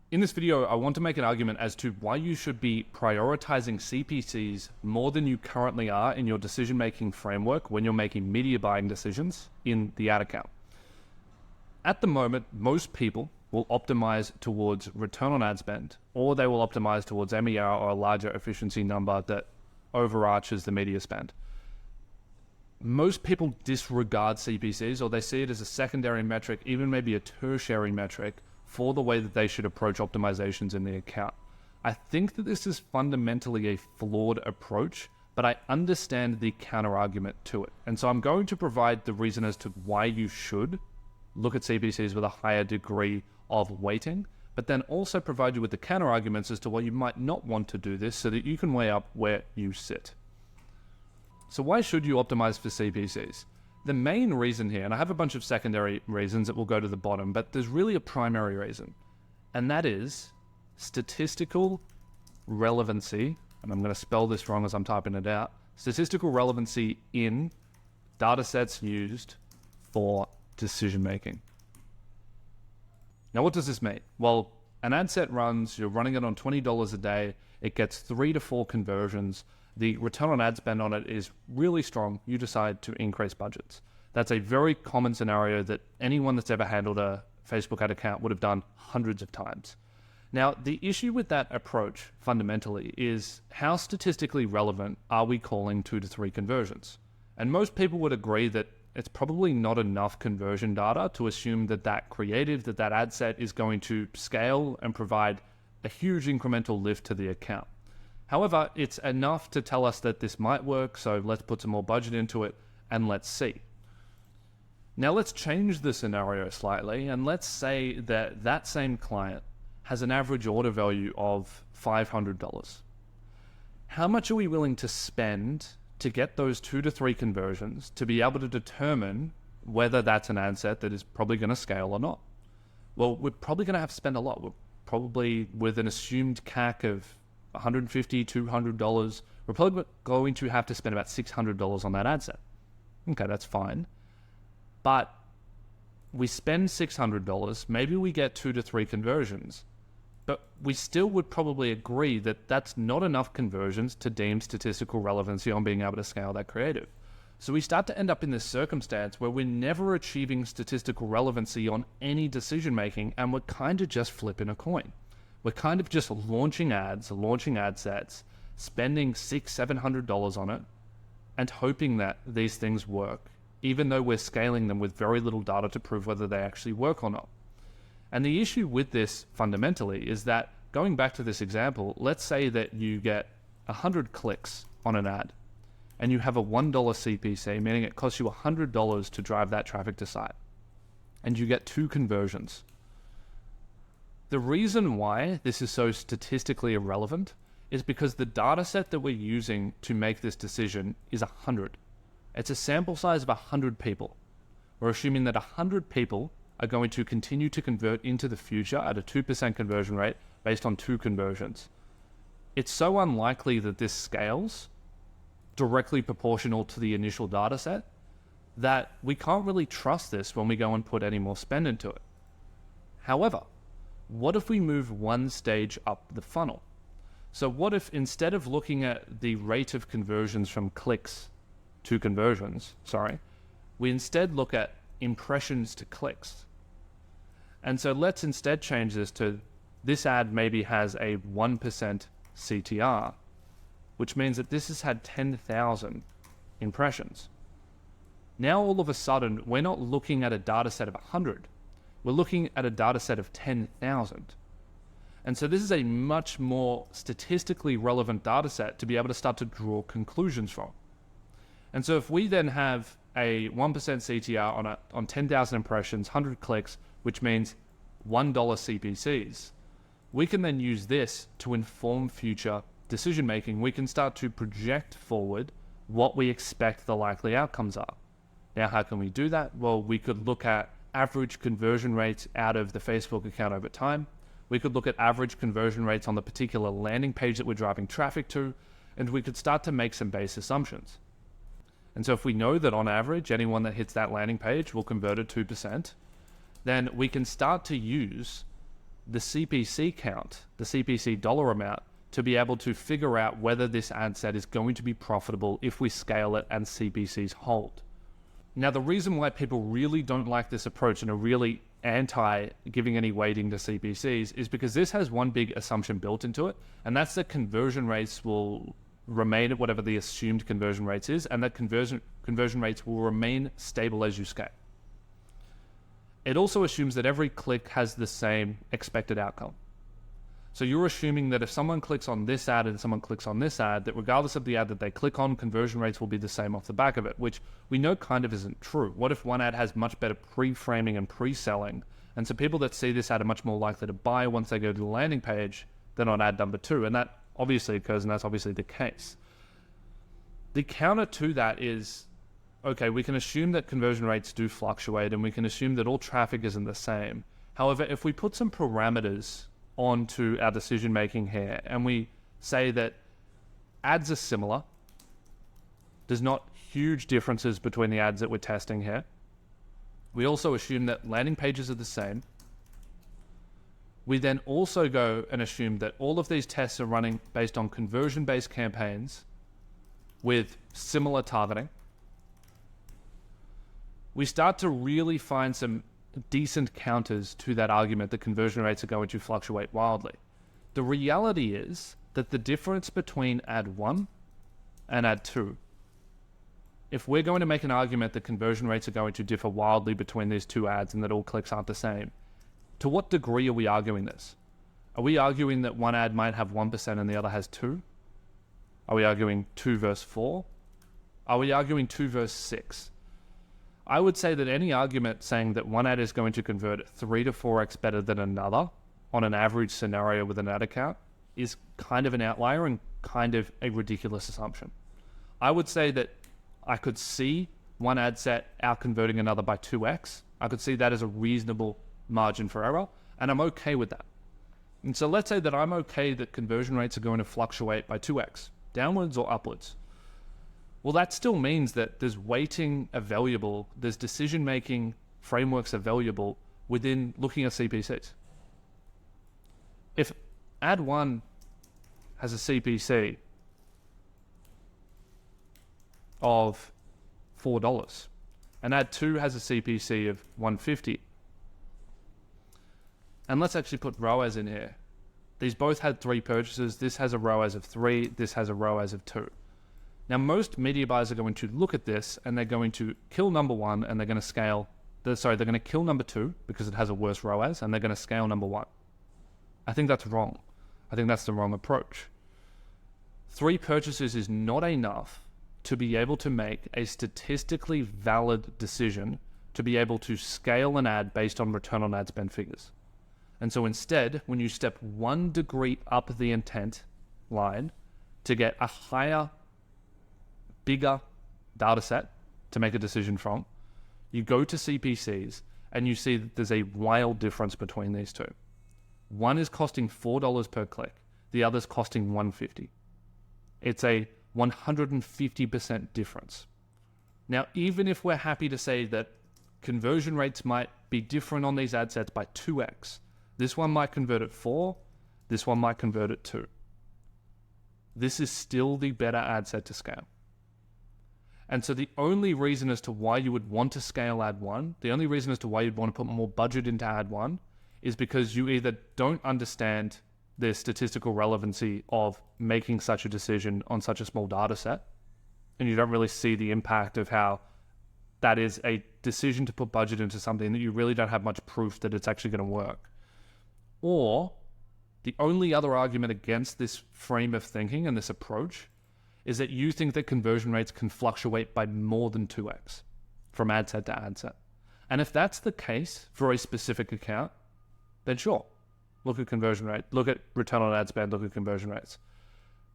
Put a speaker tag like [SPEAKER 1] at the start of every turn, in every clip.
[SPEAKER 1] In this video, I want to make an argument as to why you should be prioritizing CPCs more than you currently are in your decision-making framework when you're making media buying decisions in the ad account. At the moment, most people will optimize towards return on ad spend, or they will optimize towards MER or a larger efficiency number that overarches the media spend. Most people disregard CPCs, or they see it as a secondary metric, even maybe a tertiary metric, for the way that they should approach optimizations in the account. I think that this is fundamentally a flawed approach, but I understand the counter argument to it. And so I'm going to provide the reason as to why you should look at CPCs with a higher degree of weighting, but then also provide you with the counter arguments as to why you might not want to do this so that you can weigh up where you sit. So why should you optimize for CPCs? The main reason here, and I have a bunch of secondary reasons that will go to the bottom, but there's really a primary reason, and that is statistical relevancy, and I'm going to spell this wrong as I'm typing it out, statistical relevancy in data sets used for decision making. Now, what does this mean? Well, an ad set runs, you're running it on $20 a day, it gets 3 to 4 conversions, the return on ad spend on it is really strong, you decide to increase budgets. That's a very common scenario that anyone that's ever handled a Facebook ad account would have done hundreds of times. Now, the issue with that approach fundamentally is how statistically relevant are we calling 2 to 3 conversions? And most people would agree that it's probably not enough conversion data to assume that that creative, that ad set is going to scale and provide a huge incremental lift to the account. However, it's enough to tell us that this might work, so let's put some more budget into it and let's see. Now let's change the scenario slightly, and let's say that that same client has an average order value of $500. How much are we willing to spend to get those 2 to 3 conversions to be able to determine whether that's an ad set that is probably going to scale or not? Well, we're probably going to have to spend a lot. We're probably with an assumed CAC of $150, $200, we're probably going to have to spend about $600 on that ad set. Okay, that's fine. But we spend $600, maybe we get 2 to 3 conversions, but we still would probably agree that that's not enough conversions to deem statistical relevancy on being able to scale that creative. So we start to end up in this circumstance where we're never achieving statistical relevancy on any decision making, and we're kind of just flipping a coin. We're kind of just launching ads, launching ad sets, spending $600-$700 on it, and hoping that these things work, even though we're scaling them with very little data to prove whether they actually work or not. And the issue with this fundamentally is that, going back to this example, let's say that you get 100 clicks on an ad, and you have a $1 CPC, meaning it costs you $100 to drive that traffic to site, and you get 2 conversions. The reason why this is so statistically irrelevant is because the data set that we're using to make this decision is 100. It's a sample size of 100 people. We're assuming that 100 people are going to continue to convert into the future at a 2% conversion rate based on 2 conversions. It's so unlikely that this scales directly proportional to the initial data set that we can't really trust this when we go and put any more spend into it. However, what if we move one stage up the funnel? So what if, instead of looking at the rate of conversions from clicks to conversions, we instead look at impressions to clicks. And so let's instead change this to, this ad maybe has a 1% CTR, which means that this has had 10,000 impressions. Now all of a sudden, we're not looking at a data set of 100. We're looking at a data set of 10,000. And so this is a much more statistically relevant data set to be able to start to draw conclusions from. And so if we then have a 1% CTR on 10,000 impressions, 100 clicks, which means $1 CPCs, we can then use this to inform future decision making. We can start to project forward what we expect the likely outcomes are. Now, how can we do that? Well, we could look at average conversion rates out of the Facebook account over time. We could look at average conversion rates on the particular landing page that we're driving traffic to, and we could start to make some base assumptions. And so if we know that on average, anyone that hits that landing page will convert at 2%, then we can start to use the CPC count, the CPC dollar amount, to be able to figure out whether this ad set is going to be profitable if we scale it and CPCs hold. Now, the reason why people really don't like this approach and are really anti giving any weighting to CPCs is because this has one big assumption built into it, and that's that conversion rates will remain at whatever the assumed conversion rates is, and that conversion rates will remain stable as you scale. It also assumes that every click has the same expected outcome. So you're assuming that if someone clicks on this ad and someone clicks on this ad, that regardless of the ad that they click on, conversion rates will be the same off the back of it, which we know kind of isn't true. What if one ad has much better pre-framing and pre-selling? And so people that see this ad are much more likely to buy once they go to the landing page than on ad number 2. And that obviously occurs, and that's obviously the case. The counter to that is, okay, we can assume that conversion rates do fluctuate, and we can assume that all traffic isn't the same. However, if we put some parameters onto our decision making here and we say that ads are similar, there's not huge differences between the ads that we're testing here. We also assume that landing pages are the same. We then also go and assume that all of these tests are running based on conversion-based campaigns with similar targeting. We start to really find some decent counters to that argument that conversion rates are going to fluctuate wildly. The reality is that the difference between ad 1 and ad 2, if we're going to make an argument that conversion rates are going to differ wildly between these two ads and that all clicks aren't the same, to what degree are we arguing this? Are we arguing that one ad might have 1% and the other has 2? Are we arguing 2 versus 4? Are we arguing 2 versus 6? I would say that any argument saying that one ad is going to convert 3 to 4x better than another on an average scenario with an ad account is kind of an outlier and kind of a ridiculous assumption. I would say that I could see one ad set out converting another by 2x. I could see that as a reasonable margin for error, and I'm okay with that. And so let's say that I'm okay that conversion rates are going to fluctuate by 2x, downwards or upwards. Well, that still means that there's weighting available, there's decision-making frameworks available within looking at CPCs. If ad 1 has a CPC of $4 and ad 2 has a CPC of $150, and let's actually put ROAS in here. These both had 3 purchases. This has a ROAS of 3, this has a ROAS of 2. Now, most media buyers are going to look at this and they're going to kill number 1 and they're going to they're going to kill number 2 because it has a worse ROAS, and they're going to scale number 1. I think that's wrong. I think that's the wrong approach. 3 purchases is not enough to be able to make a statistically valid decision to be able to scale an ad based on return on ad spend figures. And so instead, when you step 1 degree up the intent line to get a higher, bigger data set to make a decision from, you go to CPCs and you see that there's a wild difference between these two. One is costing $4 per click, the other's costing $150. It's a 150% difference. Now, even if we're happy to say that conversion rates might be different on these ad sets by 2x, this one might convert at 4, this one might convert at 2. This is still the better ad set to scale. And so the only reason as to why you would want to scale ad 1, the only reason as to why you'd want to put more budget into ad 1 is because you either don't understand the statistical relevancy of making such a decision on such a small data set, and you don't really see the impact of how that is a decision to put budget into something that you really don't have much proof that it's actually going to work. Or the only other argument against this frame of thinking and this approach is that you think that conversion rates can fluctuate by more than 2x from ad set to ad set. And if that's the case for a specific account, then sure, look at conversion rate, look at return on ad spend, look at conversion rates.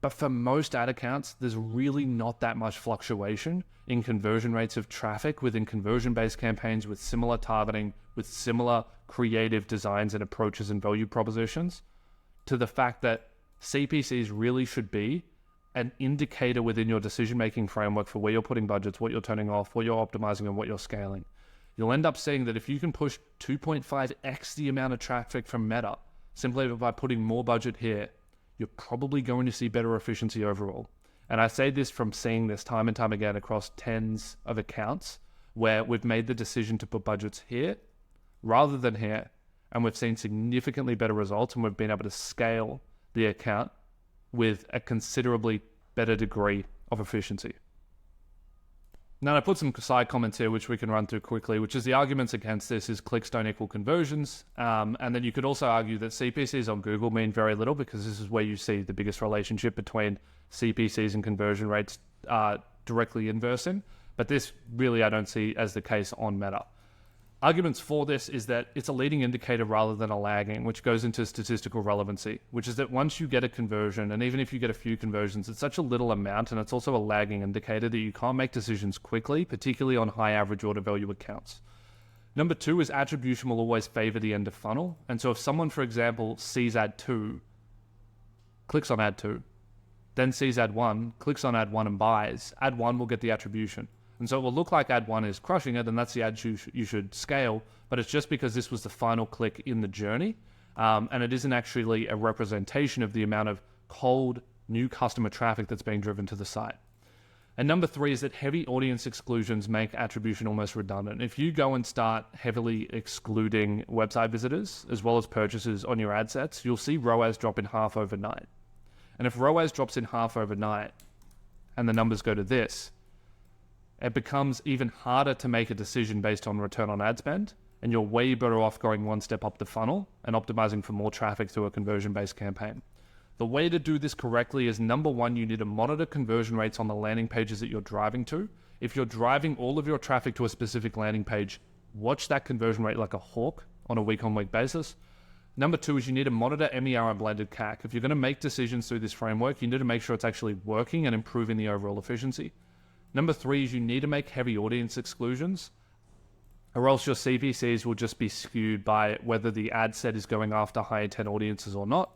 [SPEAKER 1] But for most ad accounts, there's really not that much fluctuation in conversion rates of traffic within conversion-based campaigns with similar targeting, with similar creative designs and approaches and value propositions, to the fact that CPCs really should be an indicator within your decision-making framework for where you're putting budgets, what you're turning off, what you're optimizing, and what you're scaling. You'll end up seeing that if you can push 2.5x the amount of traffic from Meta simply by putting more budget here, you're probably going to see better efficiency overall. And I say this from seeing this time and time again across tens of accounts where we've made the decision to put budgets here rather than here, and we've seen significantly better results, and we've been able to scale the account with a considerably better degree of efficiency. Now, I put some side comments here which we can run through quickly, which is the arguments against this is clicks don't equal conversions. And then you could also argue that CPCs on Google mean very little, because this is where you see the biggest relationship between CPCs and conversion rates directly inversing. But this really I don't see as the case on Meta. Arguments for this is that it's a leading indicator rather than a lagging, which goes into statistical relevancy, which is that once you get a conversion, and even if you get a few conversions, it's such a little amount, and it's also a lagging indicator that you can't make decisions quickly, particularly on high average order value accounts. Number two is attribution will always favor the end of funnel. And so if someone, for example, sees ad 2, clicks on ad 2, then sees ad 1, clicks on ad 1 and buys, ad 1 will get the attribution. And so it will look like ad 1 is crushing it, and that's the ad you should scale, but it's just because this was the final click in the journey, and it isn't actually a representation of the amount of cold new customer traffic that's being driven to the site. And number three is that heavy audience exclusions make attribution almost redundant. If you go and start heavily excluding website visitors as well as purchases on your ad sets, you'll see ROAS drop in half overnight. And if ROAS drops in half overnight and the numbers go to this, it becomes even harder to make a decision based on return on ad spend, and you're way better off going one step up the funnel and optimizing for more traffic through a conversion-based campaign. The way to do this correctly is, number one, you need to monitor conversion rates on the landing pages that you're driving to. If you're driving all of your traffic to a specific landing page, watch that conversion rate like a hawk on a week-on-week basis. Number two is you need to monitor MER and blended CAC. If you're going to make decisions through this framework, you need to make sure it's actually working and improving the overall efficiency. Number three is you need to make heavy audience exclusions, or else your CPCs will just be skewed by whether the ad set is going after high intent audiences or not.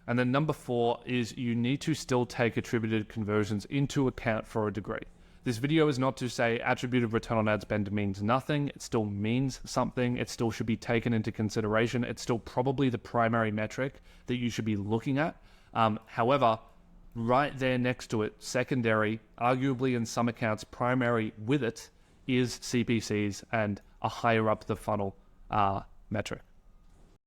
[SPEAKER 1] And then number four is you need to still take attributed conversions into account for a degree. This video is not to say attributed return on ad spend means nothing. It still means something. It still should be taken into consideration. It's still probably the primary metric that you should be looking at. However, right there next to it, secondary, arguably in some accounts primary with it, is CPCs and a higher up the funnel metric.